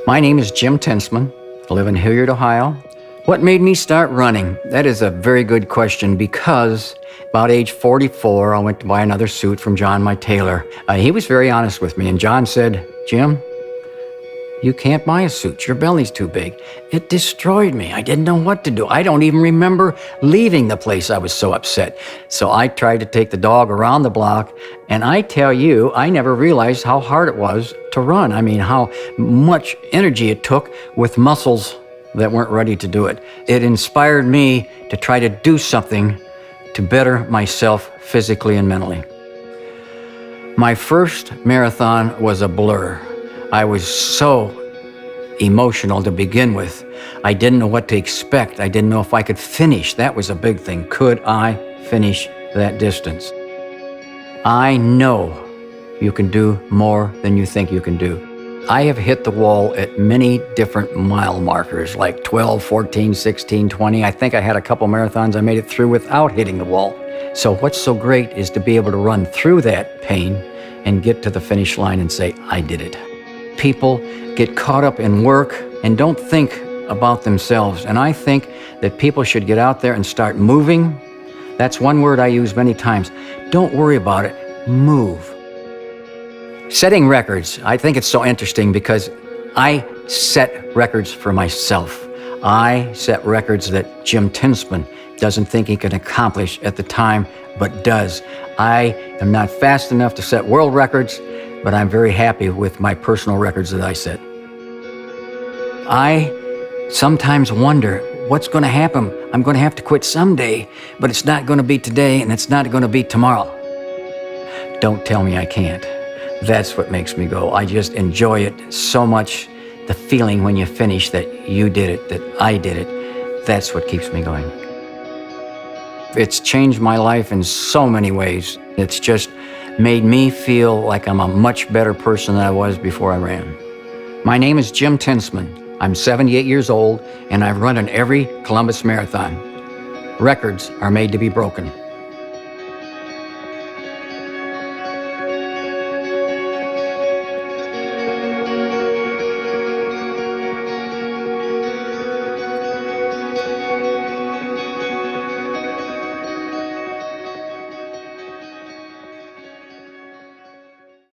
My name is Jim Tinstman. I live in Hilliard, Ohio. What made me start running? That is a very good question because about age 44, I went to buy another suit from John, my tailor. He was very honest with me, and John said, "Jim, you can't buy a suit. Your belly's too big." It destroyed me. I didn't know what to do. I don't even remember leaving the place. I was so upset. So I tried to take the dog around the block, and I tell you, I never realized how hard it was to run. I mean, how much energy it took with muscles that weren't ready to do it. It inspired me to try to do something to better myself physically and mentally. My first marathon was a blur. I was so emotional to begin with. I didn't know what to expect. I didn't know if I could finish. That was a big thing. Could I finish that distance? I know you can do more than you think you can do. I have hit the wall at many different mile markers, like 12, 14, 16, 20. I think I had a couple marathons I made it through without hitting the wall. So what's so great is to be able to run through that pain and get to the finish line and say, I did it. People get caught up in work and don't think about themselves. And I think that people should get out there and start moving. That's one word I use many times. Don't worry about it, move. Setting records, I think it's so interesting because I set records for myself. I set records that Jim Tinstman doesn't think he can accomplish at the time, but does. I am not fast enough to set world records, but I'm very happy with my personal records that I set. I sometimes wonder what's going to happen. I'm going to have to quit someday, but it's not going to be today and it's not going to be tomorrow. Don't tell me I can't. That's what makes me go. I just enjoy it so much, the feeling when you finish that you did it, that I did it. That's what keeps me going. It's changed my life in so many ways. It's just made me feel like I'm a much better person than I was before I ran. My name is Jim Tinstman. I'm 78 years old, and I've run in every Columbus Marathon. Records are made to be broken.